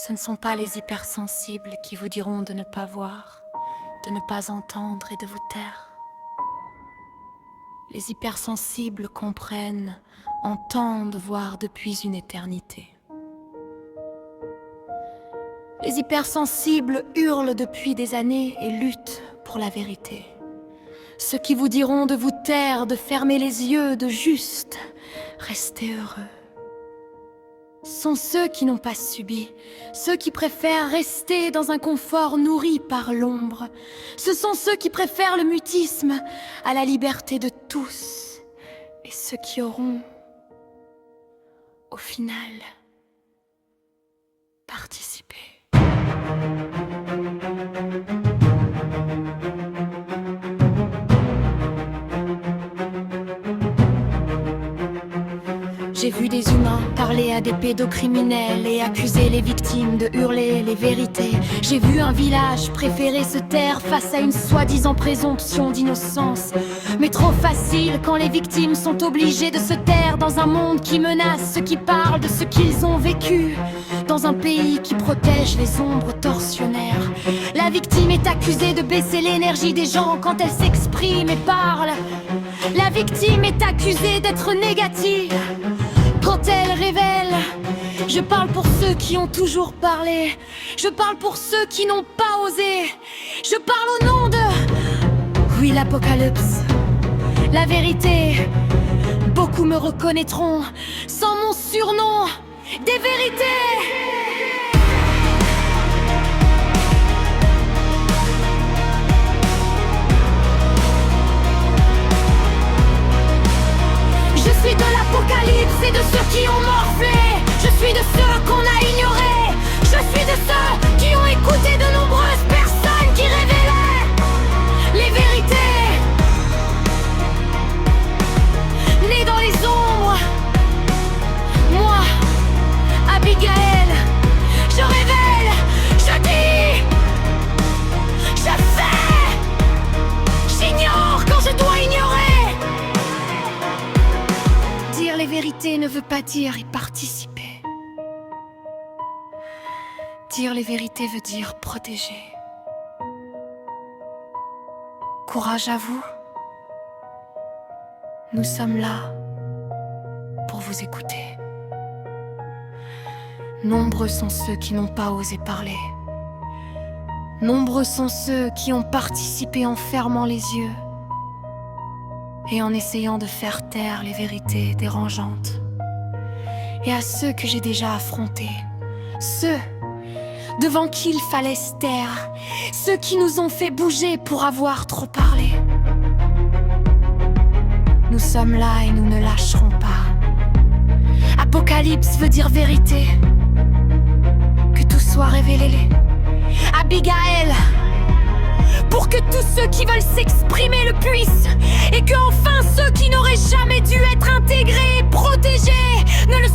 Ce ne sont pas les hypersensibles qui vous diront de ne pas voir, de ne pas entendre et de vous taire. Les hypersensibles comprennent, entendent voir depuis une éternité. Les hypersensibles hurlent depuis des années et luttent pour la vérité. Ceux qui vous diront de vous taire, de fermer les yeux, de juste rester heureux, sont ceux qui n'ont pas subi, ceux qui préfèrent rester dans un confort nourri par l'ombre. Ce sont ceux qui préfèrent le mutisme à la liberté de tous, et ceux qui auront, au final, participé. J'ai vu des humains parler à des pédocriminels et accuser les victimes de hurler les vérités. J'ai vu un village préférer se taire face à une soi-disant présomption d'innocence. Mais trop facile quand les victimes sont obligées de se taire dans un monde qui menace ceux qui parlent de ce qu'ils ont vécu. Dans un pays qui protège les ombres tortionnaires, la victime est accusée de baisser l'énergie des gens quand elle s'exprime et parle. La victime est accusée d'être négative quand elle révèle. Je parle pour ceux qui ont toujours parlé, je parle pour ceux qui n'ont pas osé, je parle au nom de... Oui, l'apocalypse, la vérité. Beaucoup me reconnaîtront sans mon surnom des vérités. Je suis de l'apocalypse et de ceux qui ont morflé. Je suis de ceux qu'on a ignorés. Je suis de ceux qui ont écouté de nombreuses personnes qui révélaient les vérités. Né dans les ombres, moi, Abigail, je révèle, je dis, je fais, j'ignore quand je dois ignorer. Dire les vérités ne veut pas dire y participer. Dire les vérités veut dire protéger. Courage à vous. Nous sommes là pour vous écouter. Nombreux sont ceux qui n'ont pas osé parler. Nombreux sont ceux qui ont participé en fermant les yeux et en essayant de faire taire les vérités dérangeantes. Et à ceux que j'ai déjà affrontés, ceux devant qui il fallait se taire, ceux qui nous ont fait bouger pour avoir trop parlé. Nous sommes là et nous ne lâcherons pas. Apocalypse veut dire vérité. Que tout soit révélé. Abigail, pour que tous ceux qui veulent s'exprimer le puissent, et que enfin ceux qui n'auraient jamais dû être intégrés, protégés, ne le